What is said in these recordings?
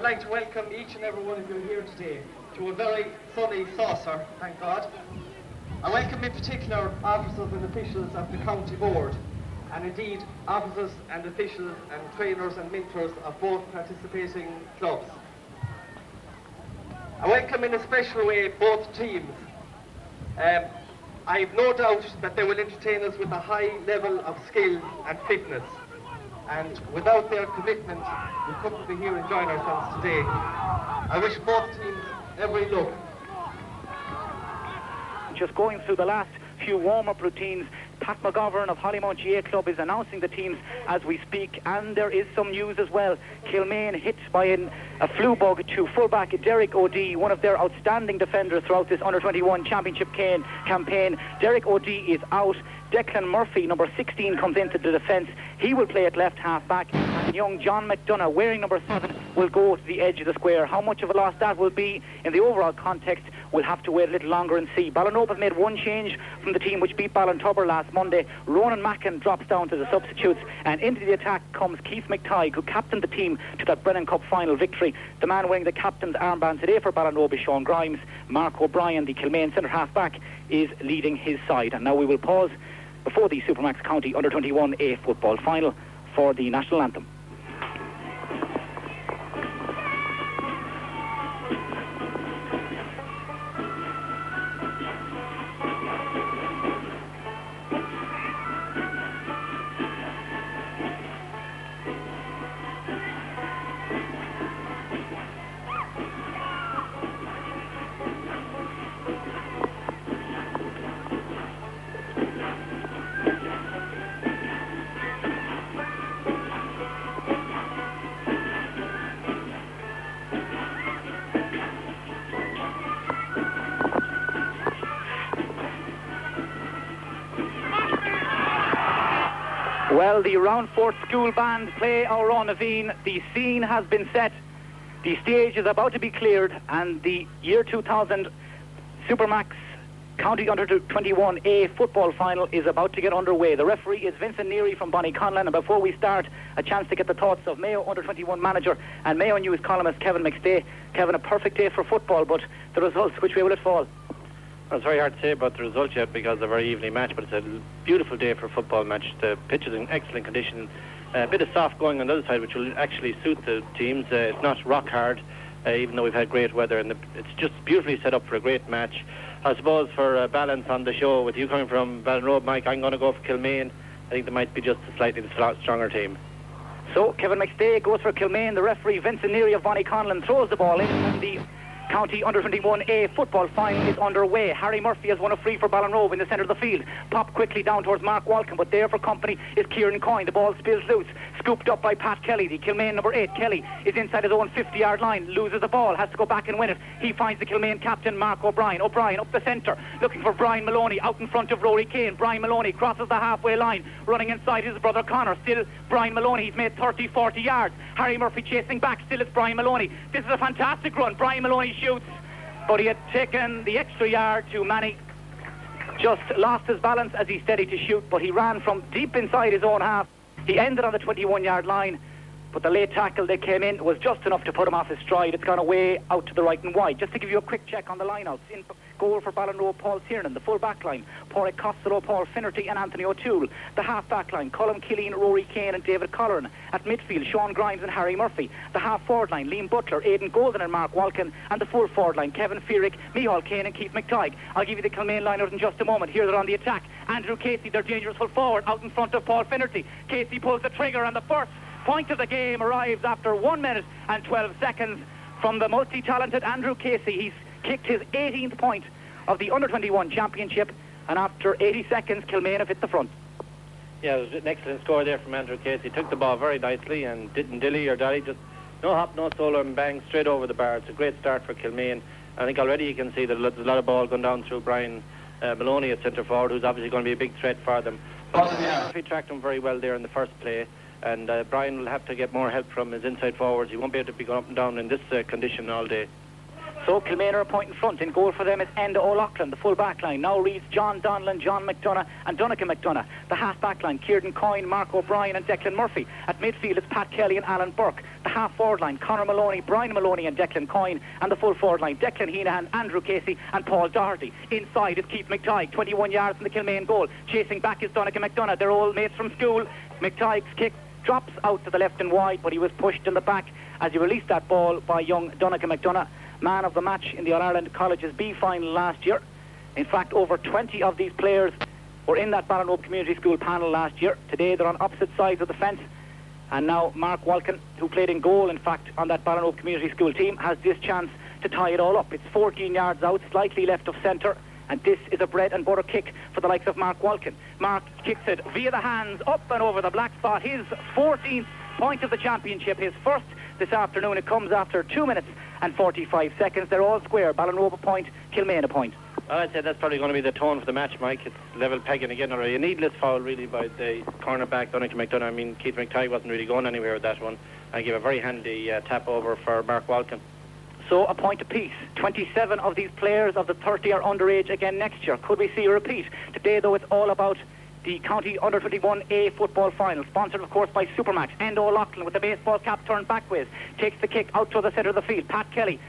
I'd like to welcome each and every one of you here today to a very sunny saucer, thank God. I welcome in particular officers and officials of the County Board, and indeed officers and officials and trainers and mentors of both participating clubs. I welcome in a special way both teams. I have no doubt that they will entertain us with a high level of skill and fitness. And without their commitment, we couldn't be here enjoying ourselves today. I wish both teams every luck. Just going through the last few warm-up routines, Pat McGovern of Hollymount GA Club is announcing the teams as we speak, and there is some news as well. Kilmaine hit by a flu bug to fullback Derek O'Dea, one of their outstanding defenders throughout this under-21 championship campaign. Derek O'Dea is out. Declan Murphy, number 16, comes into the defence. He will play at left half-back, and young John McDonough, wearing number 7, will go to the edge of the square. How much of a loss that will be in the overall context, we'll have to wait a little longer and see. Ballinrobe have made one change from the team which beat Ballintubber last Monday. Ronan Mackin drops down to the substitutes, and into the attack comes Keith McTighe, who captained the team to that Brennan Cup final victory. The man wearing the captain's armband today for Ballinrobe is Sean Grimes. Mark O'Brien, the Kilmaine centre half-back, is leading his side. And now we will pause before the Supermax County Under-21A football final for the national anthem. Well, the Roundfort School Band play our Run Naveen. The scene has been set. The stage is about to be cleared, and the year 2000 Supermax County Under-21A football final is about to get underway. The referee is Vincent Neary from Bonnyconlan, and before we start, a chance to get the thoughts of Mayo Under-21 manager and Mayo News columnist Kevin McStay. Kevin, a perfect day for football, but the results, which way will it fall? Well, it's very hard to say about the result yet because of a very evening match, but it's a beautiful day for a football match. The pitch is in excellent condition. A bit of soft going on the other side, which will actually suit the teams. It's not rock hard, even though we've had great weather, and it's just beautifully set up for a great match. I suppose for balance on the show, with you coming from Ballinrobe, Mike, I'm going to go for Kilmaine. I think there might be just a slightly stronger team. So Kevin McStay goes for Kilmaine. The referee Vincent Neary of Bonnyconlan throws the ball in, and the County Under-21A football final is underway. Harry Murphy has won a free for Ballinrobe in the centre of the field. Popped quickly down towards Mark Walken, but there for company is Kieran Coyne. The ball spills loose, scooped up by Pat Kelly. The Kilmaine number 8, Kelly, is inside his own 50-yard line, loses the ball, has to go back and win it. He finds the Kilmaine captain, Mark O'Brien. O'Brien up the centre, looking for Brian Maloney out in front of Rory Kane. Brian Maloney crosses the halfway line, running inside his brother Connor. Still Brian Maloney, he's made 30-40 yards. Harry Murphy chasing back, still it's Brian Maloney. This is a fantastic run. Brian Maloney shoots, but he had taken the extra yard too many. Just lost his balance as he steadied to shoot, but he ran from deep inside his own half. He ended on the 21-yard line, but the late tackle that came in was just enough to put him off his stride. It's gone away out to the right and wide. Just to give you a quick check on the lineouts. In goal for Ballinrobe, Paul Tiernan. The full back line, Pádraig Costello, Paul Finnerty and Anthony O'Toole. The half back line, Colm Killeen, Rory Kane and David Colleran. At midfield, Sean Grimes and Harry Murphy. The half forward line, Liam Butler, Aidan Golden and Mark Walken. And the full forward line, Kevin Fearick, Micheál Kane and Keith McTighe. I'll give you the Kilmaine lineout in just a moment. Here they're on the attack. Andrew Casey, their dangerous full forward, out in front of Paul Finnerty. Casey pulls the trigger, and the first point of the game arrives after 1 minute and 12 seconds from the multi-talented Andrew Casey. He's kicked his 18th point of the Under-21 Championship, and after 80 seconds, Kilmaine have hit the front. Yeah, it was an excellent score there from Andrew Casey. He took the ball very nicely and didn't dilly or dally, just no hop, no solo, and bang, straight over the bar. It's a great start for Kilmaine. I think already you can see that there's a lot of ball going down through Brian Maloney at centre forward, who's obviously going to be a big threat for them. He tracked him very well there in the first play, and Brian will have to get more help from his inside forwards. He won't be able to be going up and down in this condition all day. So Kilmaine are a point in front. In goal for them is Enda O'Loughlin. The full back line now reads John Donlan, John McDonough and Donncha McDonough. The half back line, Kieran Coyne, Mark O'Brien and Declan Murphy. At midfield it's Pat Kelly and Alan Burke. The half forward line, Conor Maloney, Brian Maloney and Declan Coyne. And the full forward line, Declan Heenahan, Andrew Casey and Paul Doherty. Inside is Keith McTighe, 21 yards from the Kilmaine goal. Chasing back is Donncha McDonough. They're old mates from school. McTighe's kick drops out to the left and wide, but he was pushed in the back as he released that ball by young Donncha McDonough, man of the match in the All-Ireland Colleges B final last year. In fact, over 20 of these players were in that Ballinrobe Community School panel last year. Today they're on opposite sides of the fence, and now Mark Walken, who played in goal in fact on that Ballinrobe Community School team, has this chance to tie it all up. It's 14 yards out, slightly left of centre, and this is a bread and butter kick for the likes of Mark Walken. Mark kicks it via the hands up and over the black spot, his 14th point of the championship, his first this afternoon. It comes after 2 minutes and 45 seconds. They're all square. Ballinrobe a point, Kilmaine a point. Well, I'd say that's probably going to be the tone for the match, Mike. It's level pegging again, or a needless foul really by the cornerback Donncha McDonough. I mean, Keith McTighe wasn't really going anywhere with that one. I give a very handy tap over for Mark Walken. So a point apiece. 27 of these players of the 30 are underage again next year. Could we see a repeat? Today, though, it's all about the County Under-21A football final, sponsored, of course, by Supermax. Enda O'Loughlin with the baseball cap turned backways, takes the kick out to the centre of the field. Pat Kelly,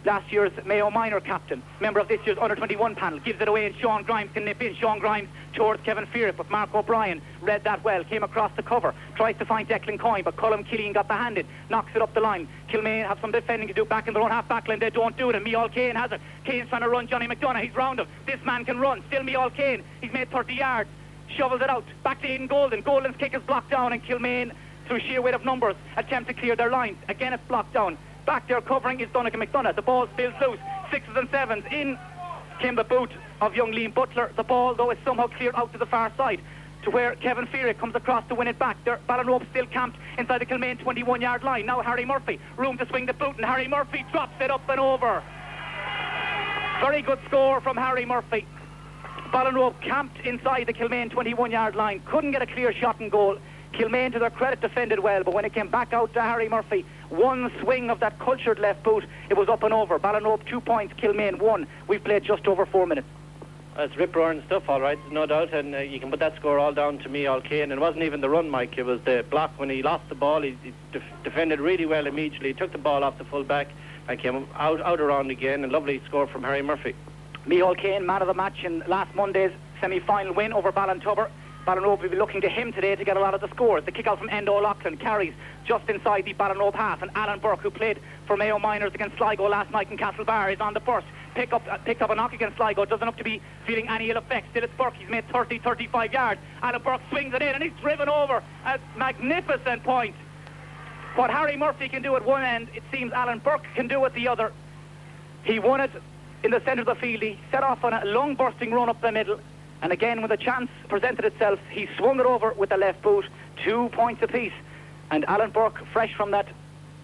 last year's Mayo Minor captain, member of this year's Under-21 panel, gives it away, and Sean Grimes can nip in. Sean Grimes towards Kevin Fearick, but Mark O'Brien read that well, came across the cover, tries to find Declan Coyne, but Colm Killian got the hand in, knocks it up the line. Kilmaine have some defending to do back in their own half-back line. They don't do it, and Micheál Kane has it. Kane's trying to run Johnny McDonough. He's round him. This man can run. Still Micheál Kane. He's made 30 yards. Shovels it out. Back to Aidan Golden. Golden's kick is blocked down, and Kilmaine, through sheer weight of numbers, attempt to clear their lines. Again, it's blocked down. Back there covering is Donncha McDonough. The ball spills loose. Sixes and sevens. In came the boot of young Liam Butler. The ball, though, is somehow cleared out to the far side, to where Kevin Fearick comes across to win it back. There, Ballinrobe still camped inside the Kilmaine 21-yard line. Now Harry Murphy, room to swing the boot, and Harry Murphy drops it up and over. Very good score from Harry Murphy. Ballinrobe camped inside the Kilmaine 21-yard line, couldn't get a clear shot and goal. Kilmaine, to their credit, defended well, but when it came back out to Harry Murphy, one swing of that cultured left boot, it was up and over. Ballinrobe 2 points, Kilmaine 1. We've played just over 4 minutes. It's rip-roaring stuff, all right, no doubt, and you can put that score all down to Micheál Kane. And it wasn't even the run, Mike, it was the block. When he lost the ball, he defended really well immediately, took the ball off the full-back and came out around again, and lovely score from Harry Murphy. Micheál Kane, man of the match in last Monday's semi-final win over Ballintubber. Ballinrobe will be looking to him today to get a lot of the scores. The kick out from Enda O'Loughlin carries just inside the Ballinrobe half, and Alan Burke, who played for Mayo Minors against Sligo last night in Castlebar, is on the burst. Picked up a knock against Sligo, doesn't look to be feeling any ill effects. Still it's Burke, he's made 35 yards. Alan Burke swings it in, and he's driven over. A magnificent point. What Harry Murphy can do at one end, it seems Alan Burke can do at the other. He won it in the centre of the field. He set off on a long bursting run up the middle, and again when the chance presented itself, he swung it over with the left boot. 2 points apiece, and Alan Burke, fresh from that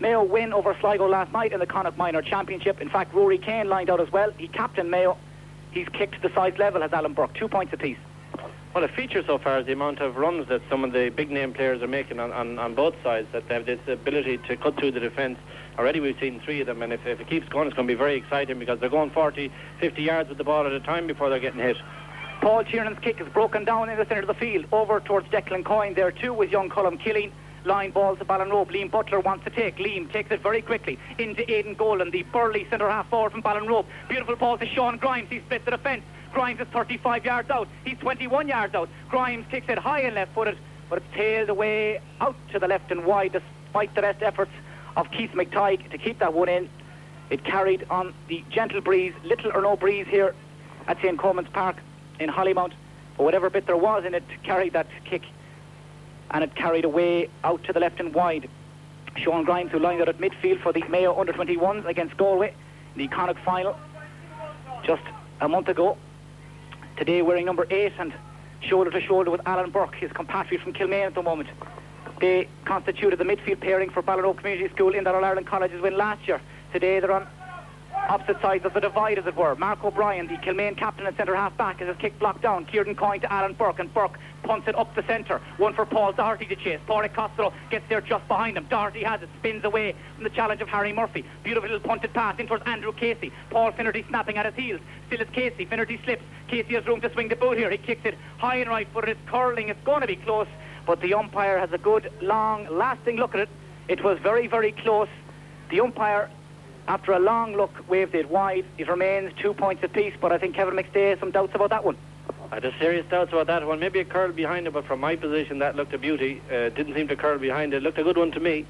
Mayo win over Sligo last night in the Connacht Minor Championship. In fact, Rory Kane lined out as well. He captained Mayo. He's kicked the size level, has Alan Burke. 2 points apiece. Well, a feature so far is the amount of runs that some of the big-name players are making on both sides, that they have this ability to cut through the defence. Already we've seen 3 of them, and if it keeps going, it's going to be very exciting, because they're going 40, 50 yards with the ball at a time before they're getting hit. Paul Tiernan's kick is broken down in the centre of the field, over towards Declan Coyne. There too was young Colm Killian. Line ball to Ballinrobe. Liam Butler wants to take. Liam takes it very quickly into Aidan Golden, the burly centre half forward from Ballinrobe. Beautiful ball to Sean Grimes. He splits the defence. Grimes is 35 yards out. He's 21 yards out. Grimes kicks it high and left-footed, but it's tailed away out to the left and wide, despite the best efforts of Keith McTighe to keep that one in. It carried on the gentle breeze, little or no breeze here at St. Coleman's Park in Hollymount, but whatever bit there was in it carried that kick, and it carried away out to the left and wide. Sean Grimes, who lined out at midfield for the Mayo Under-21s against Galway in the Connacht final just a month ago. Today wearing number 8 and shoulder to shoulder with Alan Burke, his compatriot from Kilmaine at the moment. They constituted the midfield pairing for Ballinrobe Community School in that All-Ireland Colleges win last year. Today they're on Opposite sides of the divide, as it were. Mark O'Brien, the Kilmaine captain and centre half back, has his kick blocked down. Kieran Coyne to Alan Burke, and Burke punts it up the centre. One for Paul Doherty to chase. Pádraig Costello gets there just behind him. Doherty has it, spins away from the challenge of Harry Murphy. Beautiful little punted pass in towards Andrew Casey. Paul Finnerty snapping at his heels. Still it's Casey. Finnerty slips. Casey has room to swing the boot here. He kicks it high and right, but it's curling. It's going to be close, but the umpire has a good, long, lasting look at it. It was very, very close. The umpire, after a long look, waved it wide. It remains 2 points apiece, but I think Kevin McStay has some doubts about that one. I had serious doubts about that one. Maybe a curl behind it, but from my position, that looked a beauty. Didn't seem to curl behind it. Looked a good one to me.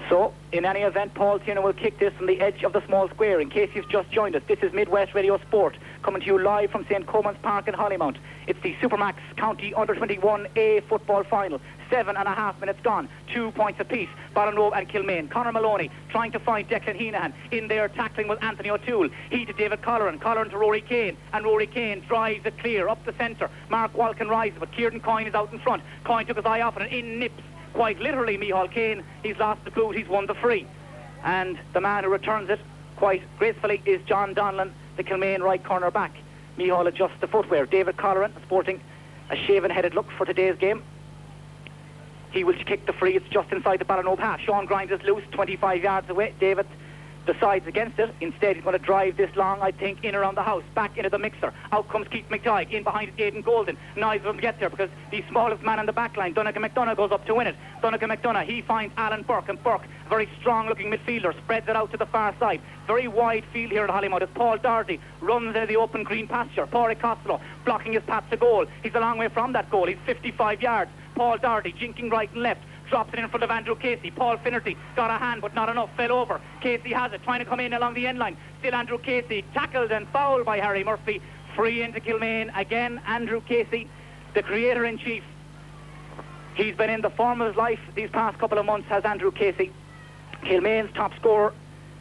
So, in any event, Paul Tiernan will kick this from the edge of the small square. In case you've just joined us, this is Midwest Radio Sport, coming to you live from St. Coman's Park in Hollymount. It's the Supermax County Under-21A football final. 7.5 minutes gone, 2 points apiece. Ballinrobe and Kilmaine. Conor Maloney trying to find Declan Heenahan. In there tackling with Anthony O'Toole. He to David Colleran. Colleran to Rory Kane. And Rory Kane drives it clear up the centre. Mark Walken rises, but Kieran Coyne is out in front. Coyne took his eye off it and in nips. Quite literally, Micheál Kane. He's lost the boot, he's won the free. And the man who returns it quite gracefully is John Donlan, the Kilmaine right corner back. Micheál adjusts the footwear. David Colleran sporting a shaven-headed look for today's game. He will kick the free. It's just inside the Ballinrobe half. Sean Grimes is loose, 25 yards away. David decides against it. Instead, he's going to drive this long, I think, in around the house, back into the mixer. Out comes Keith McTighe. In behind it, Aidan Golden. Neither of them get there because the smallest man on the back line, Donnacha McDonough, goes up to win it. Donnacha McDonough, he finds Alan Burke, and Burke, a very strong-looking midfielder, spreads it out to the far side. Very wide field here at Hollymount as Paul Doherty runs into the open green pasture. Pádraig Costello blocking his path to goal. He's a long way from that goal. He's 55 yards. Paul Doherty jinking right and left. Drops it in front of Andrew Casey. Paul Finnerty got a hand, but not enough. Fell over. Casey has it, trying to come in along the end line. Still Andrew Casey, tackled and fouled by Harry Murphy. Free into Kilmaine. Again, Andrew Casey, the creator-in-chief. He's been in the form of his life these past couple of months, has Andrew Casey. Kilmaine's top scorer.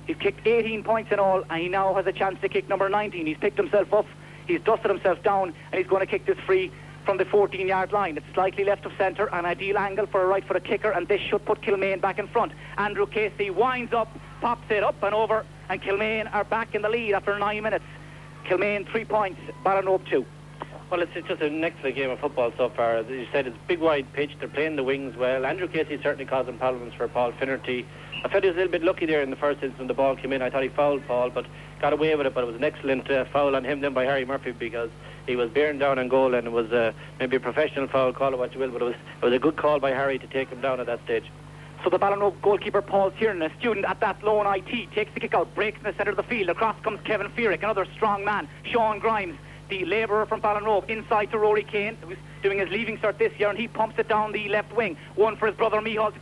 He's kicked 18 points in all, and he now has a chance to kick number 19. He's picked himself up. He's dusted himself down, and he's going to kick this free from the 14-yard line. It's slightly left of centre, an ideal angle for a right-footed kicker, and this should put Kilmaine back in front. Andrew Casey winds up, pops it up and over, and Kilmaine are back in the lead after 9 minutes. Kilmaine 3 points, Ballinrobe 2. Well, it's just an excellent game of football so far. As you said, it's a big wide pitch. They're playing the wings well. Andrew Casey certainly causing problems for Paul Finnerty. I felt he was a little bit lucky there in the first instance when the ball came in. I thought he fouled Paul, but got away with it. But it was an excellent foul on him then by Harry Murphy, because he was bearing down on goal, and it was maybe a professional foul, call it what you will, but it was a good call by Harry to take him down at that stage. So the Ballinrobe goalkeeper Paul Tiernan, a student at that lone IT, takes the kick out, breaks in the centre of the field. Across comes Kevin Fearick, another strong man. Sean Grimes, the labourer from Ballinrobe, inside to Rory Kane, who's doing his leaving cert this year, and he pumps it down the left wing. One for his brother Micheál